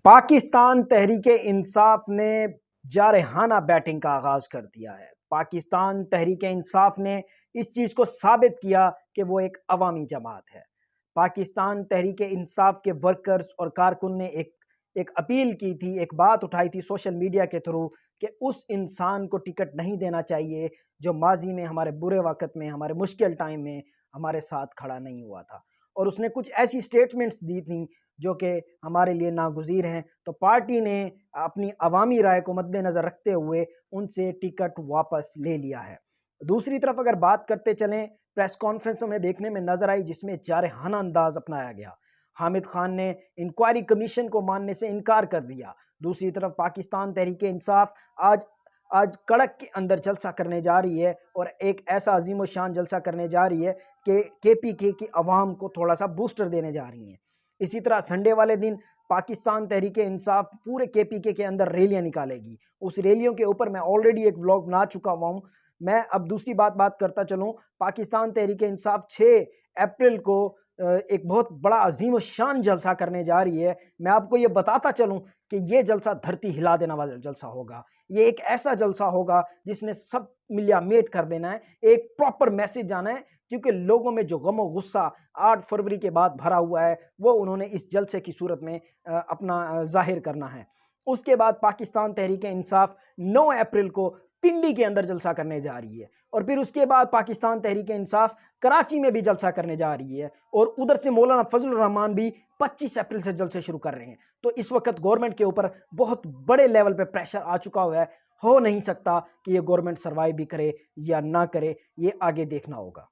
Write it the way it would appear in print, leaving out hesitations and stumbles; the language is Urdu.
پاکستان تحریک انصاف نے جارحانہ بیٹنگ کا آغاز کر دیا ہے۔ پاکستان تحریک انصاف نے اس چیز کو ثابت کیا کہ وہ ایک عوامی جماعت ہے۔ پاکستان تحریک انصاف کے ورکرز اور کارکن نے ایک اپیل کی تھی، ایک بات اٹھائی تھی سوشل میڈیا کے تھرو کہ اس انسان کو ٹکٹ نہیں دینا چاہیے جو ماضی میں ہمارے برے وقت میں، ہمارے مشکل ٹائم میں ہمارے ساتھ کھڑا نہیں ہوا تھا۔ اور اس نے کچھ ایسی سٹیٹمنٹس دی تھیں جو کہ ہمارے لیے ناگزیر ہیں، تو پارٹی نے اپنی عوامی رائے کو مد نظر رکھتے ہوئے ان سے ٹکٹ واپس لے لیا ہے۔ دوسری طرف اگر بات کرتے چلیں، پریس کانفرنس میں دیکھنے میں نظر آئی جس میں جارحانہ انداز اپنایا گیا۔ حامد خان نے انکوائری کمیشن کو ماننے سے انکار کر دیا۔ دوسری طرف پاکستان تحریک انصاف آج کڑک کے اندر جلسہ کرنے جا رہی ہے، اور ایک ایسا عظیم و شان جلسہ کرنے جا رہی ہے کہ KPK کی عوام کو تھوڑا سا بوسٹر دینے جا رہی ہیں۔ اسی طرح سنڈے والے دن پاکستان تحریک انصاف پورے KPK کے اندر ریلیاں نکالے گی۔ اس ریلیوں کے اوپر میں آلریڈی ایک ولاگ بنا چکا ہوا ہوں۔ میں اب دوسری بات کرتا چلوں، پاکستان تحریک انصاف 6 اپریل کو ایک بہت بڑا عظیم و شان جلسہ کرنے جا رہی ہے۔ میں آپ کو یہ بتاتا چلوں کہ یہ جلسہ دھرتی ہلا دینے والا جلسہ ہوگا۔ یہ ایک ایسا جلسہ ہوگا جس نے سب ملیا میٹ کر دینا ہے، ایک پراپر میسج جانا ہے، کیونکہ لوگوں میں جو غم و غصہ 8 فروری کے بعد بھرا ہوا ہے وہ انہوں نے اس جلسے کی صورت میں اپنا ظاہر کرنا ہے۔ اس کے بعد پاکستان تحریک انصاف 9 اپریل کو پنڈی کے اندر جلسہ کرنے جا رہی ہے، اور پھر اس کے بعد پاکستان تحریک انصاف کراچی میں بھی جلسہ کرنے جا رہی ہے، اور ادھر سے مولانا فضل الرحمان بھی 25 اپریل سے جلسے شروع کر رہے ہیں۔ تو اس وقت گورنمنٹ کے اوپر بہت بڑے لیول پہ پریشر آ چکا ہوا ہے۔ ہو نہیں سکتا کہ یہ گورنمنٹ سروائیو بھی کرے یا نہ کرے، یہ آگے دیکھنا ہوگا۔